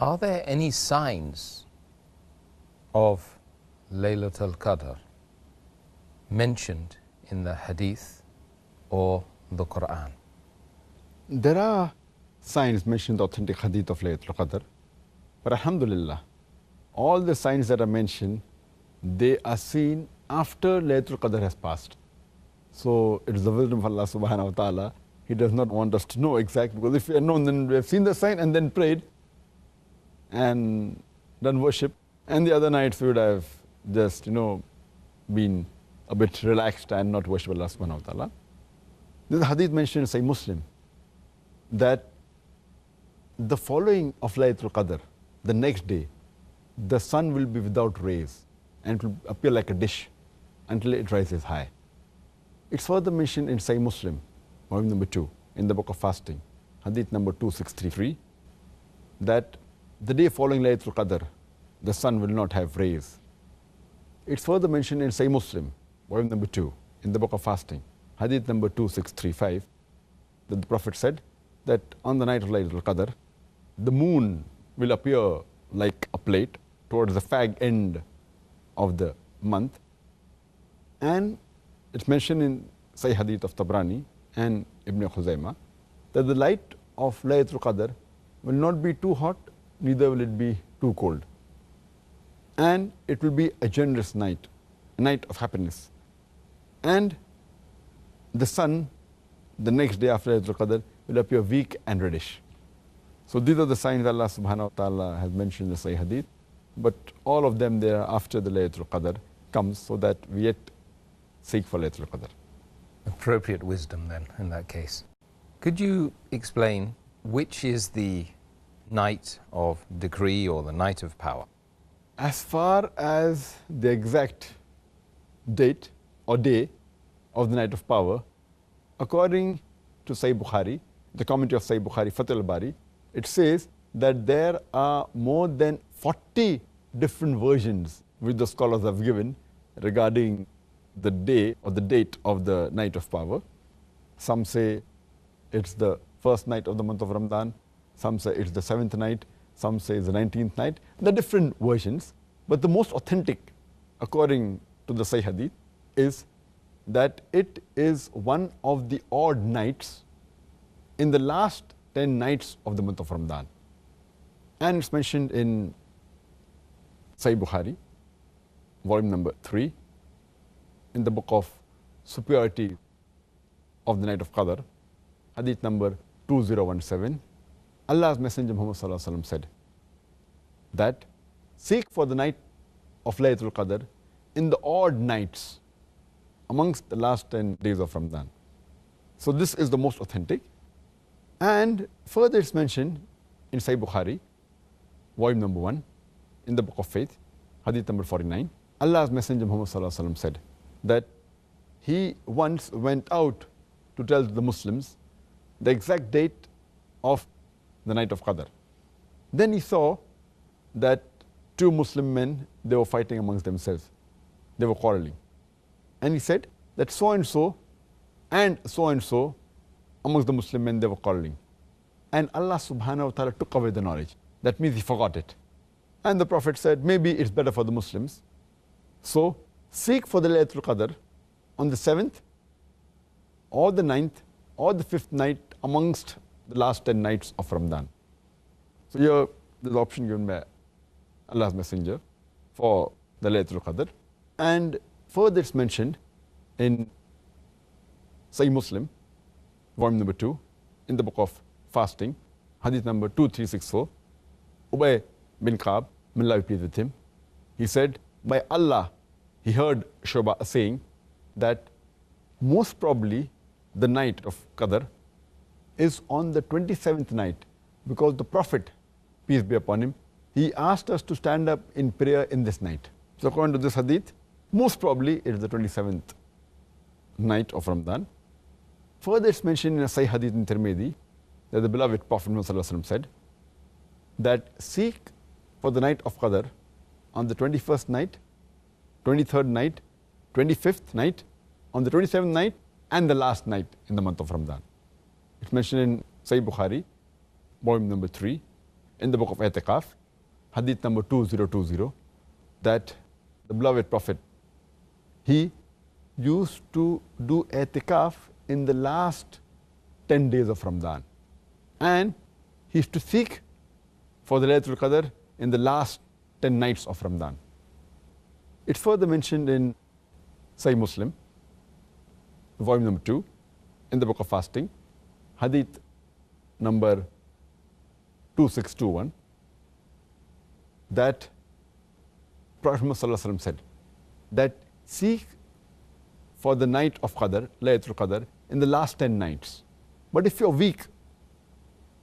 Are there any signs of Laylatul Qadr mentioned in the Hadith or the Quran? There are signs mentioned in the authentic Hadith of Laylatul Qadr, but alhamdulillah, all the signs that are mentioned, they are seen after Laylatul Qadr has passed. So it is the wisdom of Allah subhanahu wa ta'ala. He does not want us to know exactly, because if we had known, then we have seen the sign and then prayed and done worship, and the other nights we would have just, been a bit relaxed and not worship Allah subhanahu wa ta'ala. This hadith mentioned in Sahih Muslim that the following of Laylatul Qadr, the next day, the sun will be without rays and it will appear like a dish until it rises high. It's further mentioned in Sahih Muslim, volume number 2, in the book of fasting, hadith number 2633, that the day following Laylatul Qadr, the sun will not have rays. It's further mentioned in Sahih Muslim, volume number 2, in the book of fasting, hadith number 2635, that the Prophet said that on the night of Laylatul Qadr, the moon will appear like a plate towards the fag end of the month. And it's mentioned in Sahih Hadith of Tabrani and Ibn Khuzaymah that the light of Laylatul Qadr will not be too hot, neither will it be too cold. And it will be a generous night, a night of happiness. And the sun, the next day after Laylatul Qadr, will appear weak and reddish. So these are the signs Allah subhanahu wa ta'ala has mentioned in the Sahih Hadith, but all of them there after the Laylatul Qadr comes, so that we yet seek for Laylatul Qadr. Appropriate wisdom then, in that case. Could you explain which is the night of decree or the night of power? As far as the exact date or day of the night of power, according to Sahih Bukhari, the commentary of Sahih Bukhari, Fath al-Bari, it says that there are more than 40 different versions which the scholars have given regarding the day or the date of the night of power. Some say it's the first night of the month of Ramadan, some say it's the 7th night, some say it's the 19th night. There are different versions, but the most authentic, according to the Sahih Hadith, is that it is one of the odd nights in the last 10 nights of the month of Ramadan. And it's mentioned in Sahih Bukhari, volume number 3, in the book of superiority of the night of Qadr, hadith number 2017. Allah's Messenger Muhammad sallallahu alaihi wasallam said that seek for the night of Laylatul Qadr in the odd nights amongst the last 10 days of Ramadan. So this is the most authentic. And further it's mentioned in Sahih Bukhari, volume number 1, in the book of faith, hadith number 49. Allah's Messenger Muhammad sallallahu alaihi wasallam said that he once went out to tell the Muslims the exact date of the night of Qadr. Then he saw that two Muslim men, they were fighting amongst themselves. They were quarreling. And he said that so and so amongst the Muslim men, they were quarreling. And Allah subhanahu wa ta'ala took away the knowledge. That means he forgot it. And the Prophet said, maybe it's better for the Muslims. So seek for the Laylatul Qadr on the 7th or the 9th or the 5th night amongst the last 10 nights of Ramadan. So here there's the option given by Allah's Messenger for the Laylatul Qadr. And further it's mentioned in Sahih Muslim, volume number 2, in the book of fasting, hadith number 2364, Ubay bin Ka'b, may Allah be pleased with him, he said, by Allah, he heard Shu'bah saying that most probably the night of Qadr is on the 27th night, because the Prophet, peace be upon him, he asked us to stand up in prayer in this night. So according to this hadith, most probably it is the 27th night of Ramadan. Further it's mentioned in a Sahih Hadith in Tirmidhi that the beloved Prophet Muhammad said that seek for the night of Qadr on the 21st night, 23rd night, 25th night, on the 27th night, and the last night in the month of Ramadan. It's mentioned in Sahih Bukhari, volume number 3, in the book of I'tiqaf, hadith number 2020, that the beloved Prophet, he used to do I'tiqaf in the last 10 days of Ramadan. And he used to seek for the Laylatul Qadr in the last 10 nights of Ramadan. It's further mentioned in Sahih Muslim, volume number 2, in the book of fasting, hadith number 2621, that Prophet Muhammad said that seek for the night of Qadr, Laylatul Qadr, in the last 10 nights. But if you're weak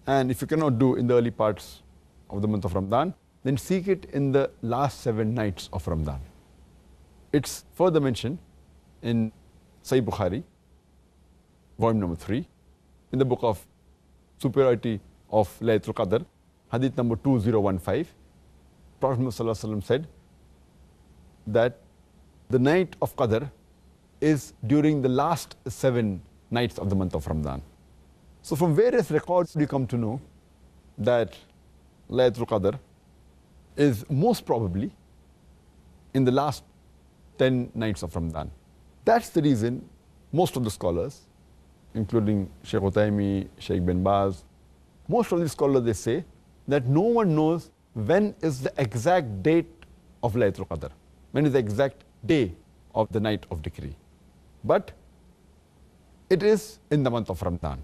and if you cannot do in the early parts of the month of Ramadan, then seek it in the last 7 nights of Ramadan. It's further mentioned in Sahih Bukhari, volume number 3, in the book of superiority of Laylatul Qadr, hadith number 2015, Prophet Muhammad said that the night of Qadr is during the last 7 nights of the month of Ramadan. So from various records we come to know that Laylatul Qadr is most probably in the last 10 nights of Ramadan. That's the reason most of the scholars, including Sheikh Uthaymeen, Sheikh bin Baz, most of these scholars, they say that no one knows when is the exact date of Laylatul Qadr, when is the exact day of the night of decree. But it is in the month of Ramadan.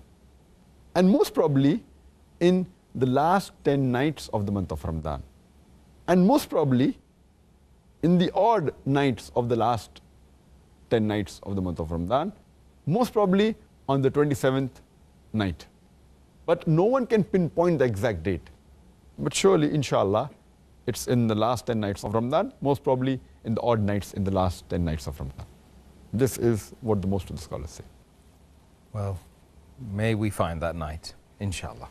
And most probably in the last 10 nights of the month of Ramadan. And most probably in the odd nights of the last 10 nights of the month of Ramadan, most probably on the 27th night. But no one can pinpoint the exact date. But surely, inshallah, it's in the last 10 nights of Ramadan, most probably in the odd nights in the last 10 nights of Ramadan. This is what the most of the scholars say. Well, may we find that night, inshallah.